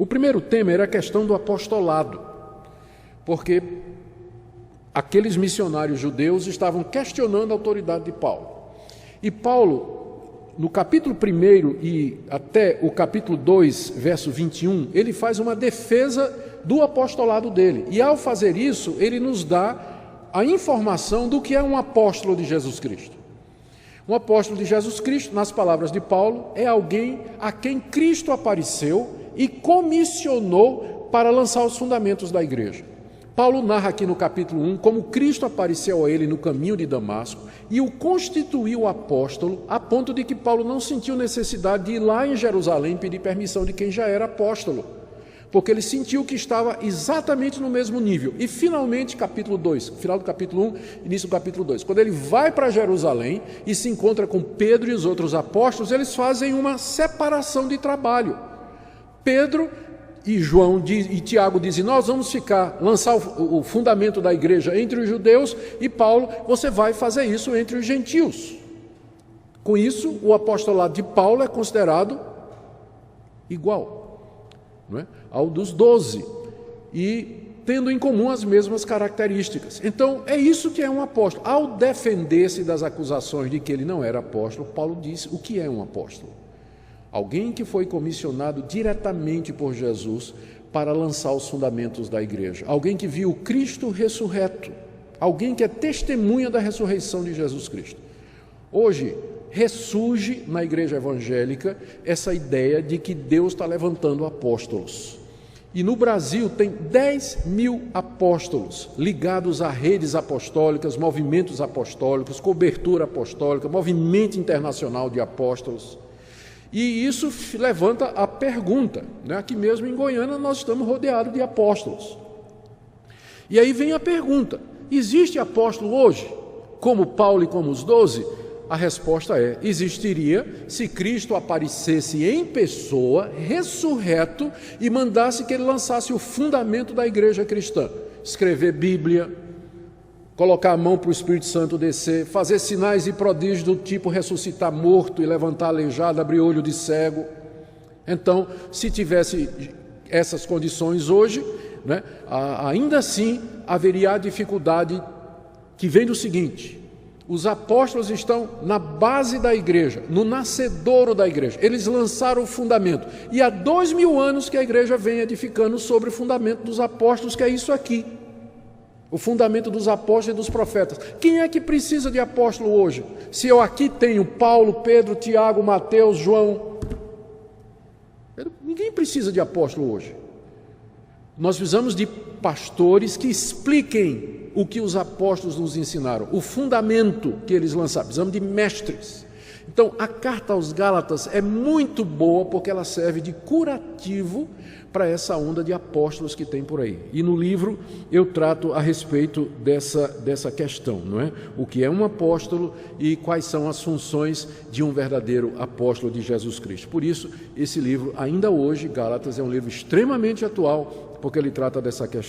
O primeiro tema era a questão do apostolado, porque aqueles missionários judeus estavam questionando a autoridade de Paulo. E Paulo, no capítulo 1 e até o capítulo 2, verso 21, ele faz uma defesa do apostolado dele. E ao fazer isso, ele nos dá a informação do que é um apóstolo de Jesus Cristo. Um apóstolo de Jesus Cristo, nas palavras de Paulo, é alguém a quem Cristo apareceu e comissionou para lançar os fundamentos da igreja. Paulo narra aqui no capítulo 1 como Cristo apareceu a ele no caminho de Damasco e o constituiu apóstolo, a ponto de que Paulo não sentiu necessidade de ir lá em Jerusalém pedir permissão de quem já era apóstolo, porque ele sentiu que estava exatamente no mesmo nível. E finalmente, capítulo 2, final do capítulo 1, início do capítulo 2, quando ele vai para Jerusalém e se encontra com Pedro e os outros apóstolos, eles fazem uma separação de trabalho. Pedro e João e Tiago dizem: nós vamos lançar o fundamento da igreja entre os judeus, e Paulo, você vai fazer isso entre os gentios. Com isso, o apostolado de Paulo é considerado igual, não é, ao dos 12, e tendo em comum as mesmas características. Então, é isso que é um apóstolo. Ao defender-se das acusações de que ele não era apóstolo, Paulo disse o que é um apóstolo. Alguém que foi comissionado diretamente por Jesus para lançar os fundamentos da igreja. Alguém que viu Cristo ressurreto. Alguém que é testemunha da ressurreição de Jesus Cristo. Hoje, ressurge na igreja evangélica essa ideia de que Deus está levantando apóstolos. E no Brasil tem 10.000 apóstolos ligados a redes apostólicas, movimentos apostólicos, cobertura apostólica, movimento internacional de apóstolos. E isso levanta a pergunta, né? Aqui mesmo em Goiânia nós estamos rodeados de apóstolos. E aí vem a pergunta: existe apóstolo hoje, como Paulo e como os 12? A resposta é: existiria se Cristo aparecesse em pessoa, ressurreto, e mandasse que ele lançasse o fundamento da igreja cristã. Escrever Bíblia, colocar a mão para o Espírito Santo descer, fazer sinais e prodígios do tipo ressuscitar morto e levantar aleijado, abrir olho de cego. Então, se tivesse essas condições hoje, né, ainda assim haveria a dificuldade que vem do seguinte: os apóstolos estão na base da igreja, no nascedouro da igreja. Eles lançaram o fundamento. E há 2000 anos que a igreja vem edificando sobre o fundamento dos apóstolos, que é isso aqui. O fundamento dos apóstolos e dos profetas. Quem é que precisa de apóstolo hoje? Se eu aqui tenho Paulo, Pedro, Tiago, Mateus, João. Ninguém precisa de apóstolo hoje. Nós precisamos de pastores que expliquem o que os apóstolos nos ensinaram, o fundamento que eles lançaram. Precisamos de mestres. Então, a carta aos Gálatas é muito boa porque ela serve de curativo para essa onda de apóstolos que tem por aí. E no livro eu trato a respeito dessa questão, não é? O que é um apóstolo e quais são as funções de um verdadeiro apóstolo de Jesus Cristo. Por isso, esse livro, ainda hoje, Gálatas, é um livro extremamente atual, porque ele trata dessa questão.